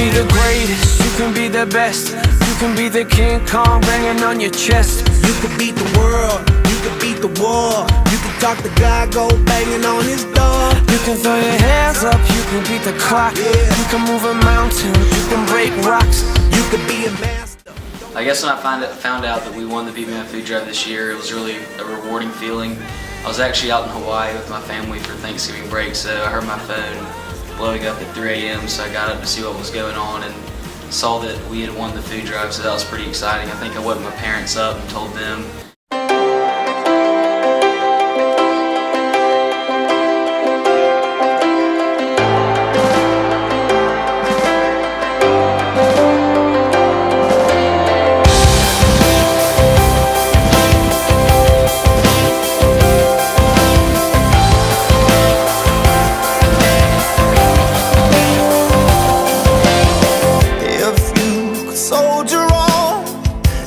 be the greatest, you can be the best. You can be the King Kong banging on your chest. You could beat the world, you could beat the war. You can talk to God, go banging on his door. You can throw your hands up, you can beat the clock. You can move a mountain, you can break rocks. You could be a master. I guess when I found out that we won the Bama Food Drive this year, it was really a rewarding feeling. I was actually out in Hawaii with my family for Thanksgiving break, so I heard my phone blowing up at 3 a.m. so I got up to see what was going on and saw that we had won the food drive, so that was pretty exciting. I think I woke my parents up and told them.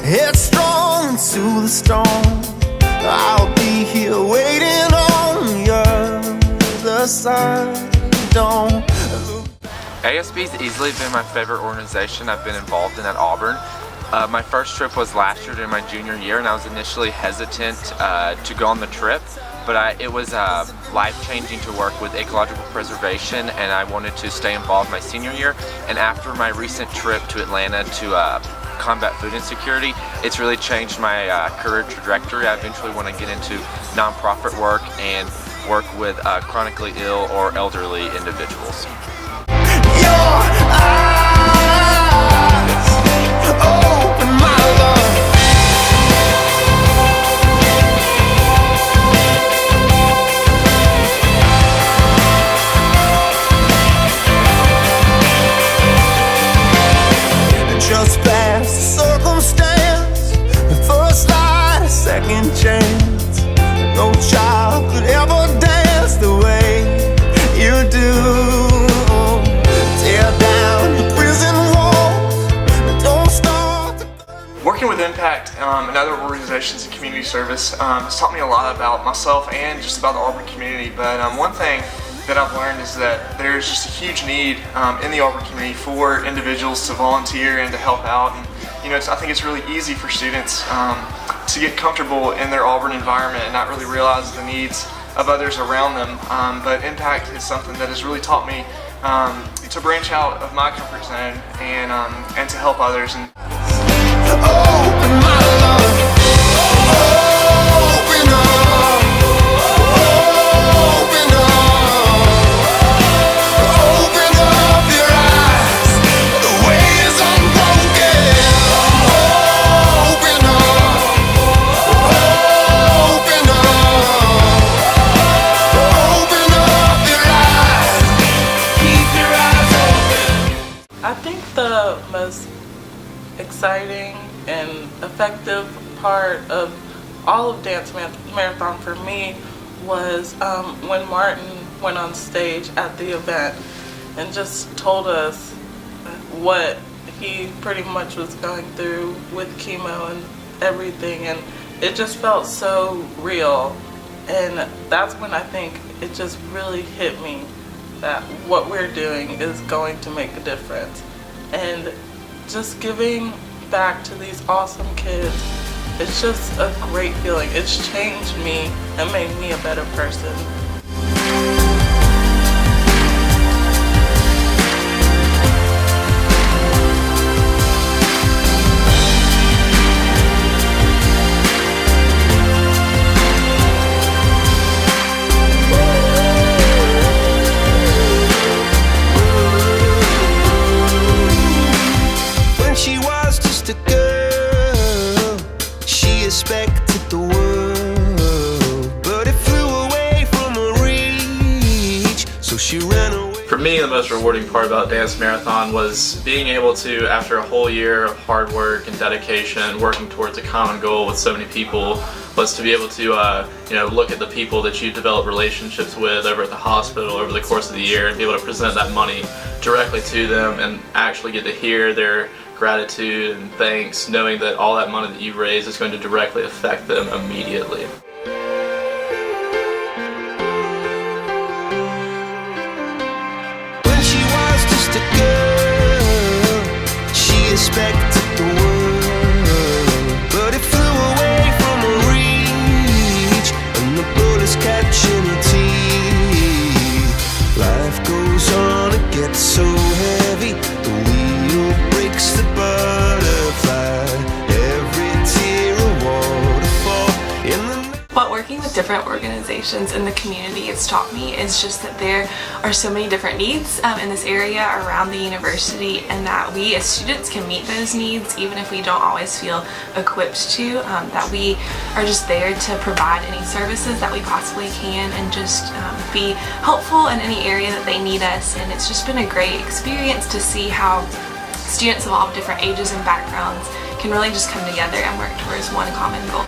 Headstrong to the storm, I'll be here waiting on you. The sun don't. ASB's easily been my favorite organization I've been involved in at Auburn. My first trip was last year during my junior year, and I was initially hesitant to go on the trip, but it was life-changing to work with ecological preservation, and I wanted to stay involved my senior year. And after my recent trip to Atlanta to combat food insecurity, it's really changed my career trajectory. I eventually want to get into nonprofit work and work with chronically ill or elderly individuals. Your eyes open my love. Just past circumstance, the first light, a second chance. No child could ever dance the way you do. Tear down the prison walls, don't start to burn. Working with Impact and other organizations in community service has taught me a lot about myself and just about the Auburn community. But one thing that I've learned is that there's just a huge need in the Auburn community for individuals to volunteer and to help out. And I think it's really easy for students to get comfortable in their Auburn environment and not really realize the needs of others around them. But Impact is something that has really taught me to branch out of my comfort zone and to help others. And Open my love, open up, open up your eyes. The way is unbroken. Open up, open up your eyes. Keep your eyes open. I think the most exciting and effective part of all of Dance Marathon for me was when Martin went on stage at the event and just told us what he pretty much was going through with chemo and everything, and it just felt so real. And that's when I think it just really hit me that what we're doing is going to make a difference. And just giving back to these awesome kids, it's just a great feeling. It's changed me and made me a better person. When she was just a girl, she expected the world, but it flew away from her reach, so she ran away. For me, the most rewarding part about Dance Marathon was being able to, after a whole year of hard work and dedication, working towards a common goal with so many people, was to be able to look at the people that you develop relationships with over at the hospital over the course of the year and be able to present that money directly to them and actually get to hear their gratitude and thanks, knowing that all that money that you raise is going to directly affect them immediately. When she was just a girl, expected the world, but it flew away from her reach, and the bullets catching her teeth. Life goes on, it gets so heavy, the wheel breaks the butterfly, every tear a waterfall in the What working with different organizations in the community has taught me is just that there are so many different needs in this area around the university, and that we as students can meet those needs even if we don't always feel equipped to, that we are just there to provide any services that we possibly can and just be helpful in any area that they need us. And it's just been a great experience to see how students of all different ages and backgrounds can really just come together and work towards one common goal.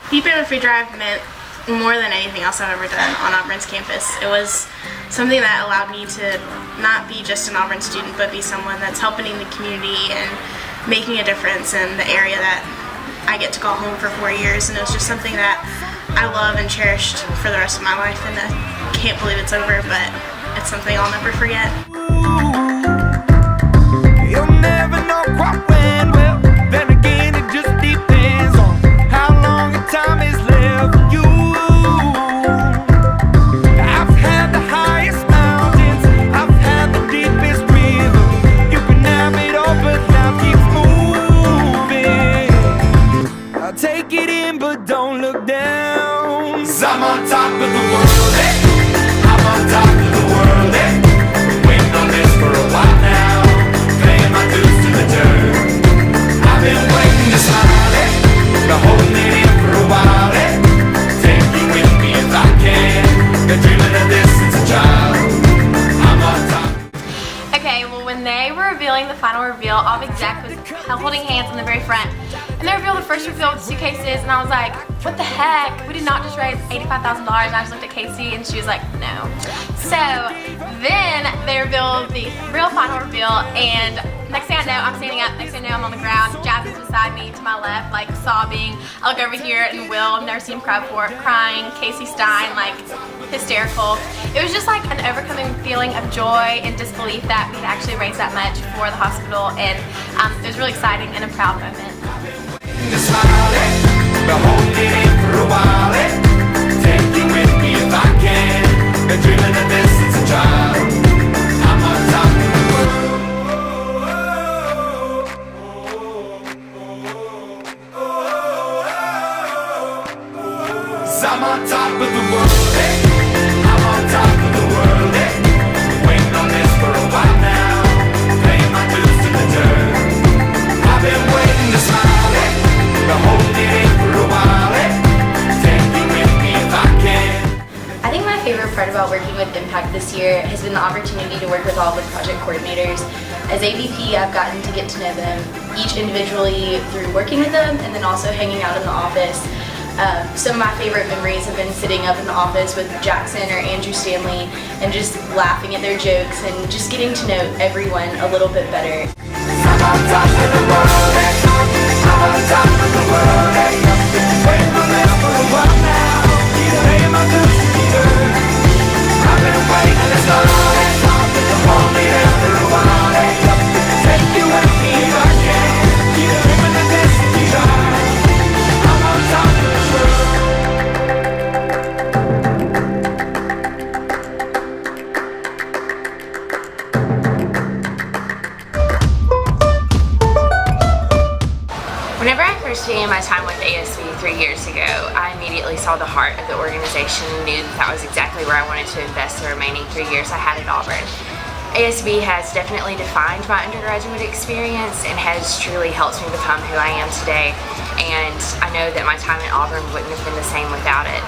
The Bama Food Drive meant more than anything else I've ever done on Auburn's campus. It was something that allowed me to not be just an Auburn student, but be someone that's helping the community and making a difference in the area that I get to call home for 4 years. And it was just something that I love and cherished for the rest of my life, and I can't believe it's over, but it's something I'll never forget. You'll never know quite when, well, then again it just depends on how long the time is left for you. I've had the highest mountains, I've had the deepest river. You can have it all, but life keeps moving. I'll take it in, but don't look down. 'Cause I'm on top of the world, eh? I'm on top of the world, eh? Been waiting on this for a while now, paying my dues to the dirt. I've been waiting to smile, eh? Been holding it in for a while, eh? Take you with me if I can. Been dreaming of this since a child. I'm on top. Okay, well when they were revealing the final reveal, all the exec was holding hands in the very front. And they revealed the first reveal with suitcases, and I was like, what the heck? We did not just raise $85,000. And I just looked at Casey and she was like, no. So then they revealed the real final reveal, and next thing I know, I'm standing up, next thing I know, I'm on the ground. Jasmine's beside me to my left, like sobbing. I look over here and Will, I've never seen him cry before, crying. Casey Stein, like hysterical. It was just like an overcoming feeling of joy and disbelief that we'd actually raised that much for the hospital, and it was really exciting and a proud moment. Just smile, eh? Been holding it in for a while, eh? Take you with me if I can. Been dreaming of this since a child. I'm on top of the world. 'Cause I'm on top of the world, eh? I'm on top of the world, eh? Waiting on this for a while now, paying my dues to the dirt. I've been waiting to smile, eh? Been holding it in for a while, eh? Take you with me if I can. I think my favorite part about working with Impact this year has been the opportunity to work with all the project coordinators. As AVP, I've gotten to get to know them each individually through working with them, and then also hanging out in the office. Some of my favorite memories have been sitting up in the office with Jackson or Andrew Stanley and just laughing at their jokes and just getting to know everyone a little bit better. I'm on top of the world, eh? I'm on top of the world, eh? Waiting for this for a while now, paying my dues to the earth. I've been waiting this long, eh? Hold me there for a while, eh? Take you with me if I can. Dreaming of this since a child. I'm on top of the world. Whenever I first began my time with ASB 3 years ago, I immediately saw the heart of the organization and knew that was exactly where I wanted to invest the remaining 3 years I had at Auburn. ASB has definitely defined my undergraduate experience and has truly helped me become who I am today, and I know that my time at Auburn wouldn't have been the same without it.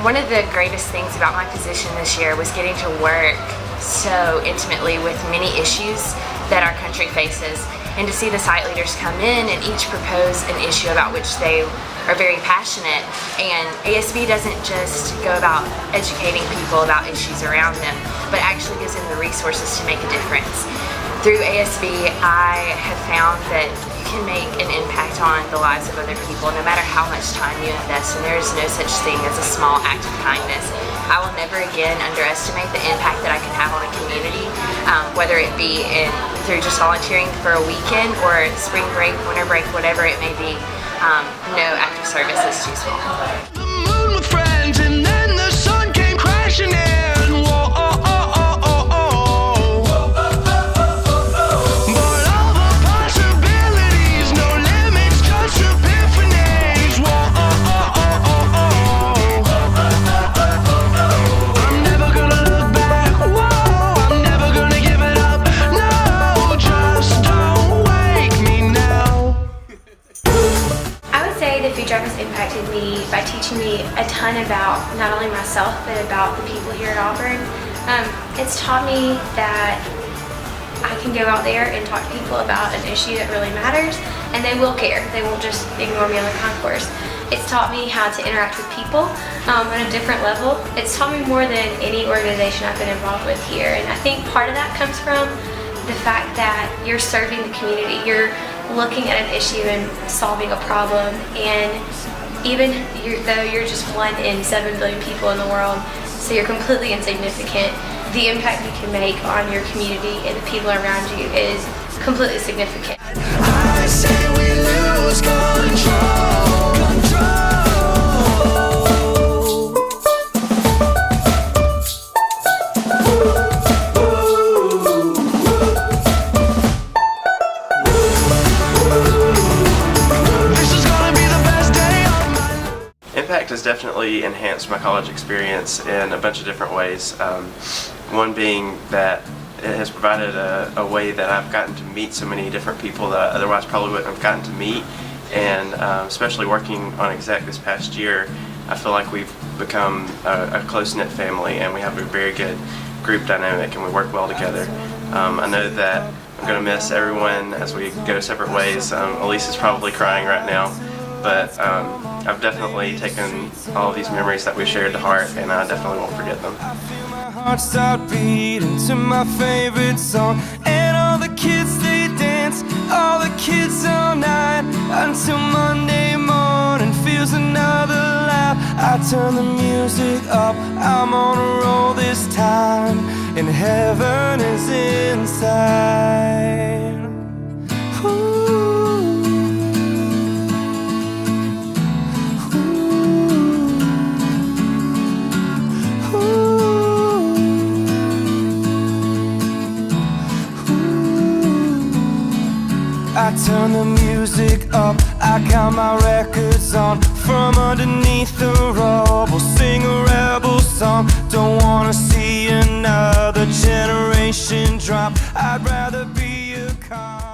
One of the greatest things about my position this year was getting to work so intimately with many issues that our country faces, and to see the site leaders come in and each propose an issue about which they are very passionate. And ASB doesn't just go about educating people about issues around them, but actually gives them the resources to make a difference. Through ASB, I have found that you can make an impact on the lives of other people no matter how much time you invest, and there is no such thing as a small act of kindness. I will never again underestimate the impact that I can have on a community, whether it be through just volunteering for a weekend or spring break, winter break, whatever it may be. No act of service is too small. The moon with friends, and then the sun came crashing in. Whoa, oh, oh, oh, oh, oh. But all the possibilities, no limits, just epiphanies. Whoa, oh, oh, oh, oh, oh. I'm never gonna look back. Whoa, I'm never gonna give it up. No, just don't wake me now. I would say the food drive has impacted me by teaching me a ton about not only myself but about the people here at Auburn. It's taught me that I can go out there and talk to people about an issue that really matters, and they will care. They won't just ignore me on the concourse. It's taught me how to interact with people on a different level. It's taught me more than any organization I've been involved with here, and I think part of that comes from the fact that you're serving the community. You're looking at an issue and solving a problem, and even though you're just 1 in 7 billion people in the world, so you're completely insignificant, the impact you can make on your community and the people around you is completely significant. I say we lose control. Impact has definitely enhanced my college experience in a bunch of different ways. One being that it has provided a way that I've gotten to meet so many different people that I otherwise probably wouldn't have gotten to meet, and especially working on exec this past year, I feel like we've become a close-knit family, and we have a very good group dynamic, and we work well together. I know that I'm going to miss everyone as we go separate ways. Elise is probably crying right now, but I've definitely taken all of these memories that we shared to heart, and I definitely won't forget them. I feel my heart start beating to my favorite song, and all the kids they dance, all the kids all night, until Monday morning feels another laugh. I turn the music up, I'm on a roll this time, and heaven is inside. I turn the music up, I got my records on. From underneath the robe, we'll sing a rebel song. Don't wanna see another generation drop, I'd rather be a cop.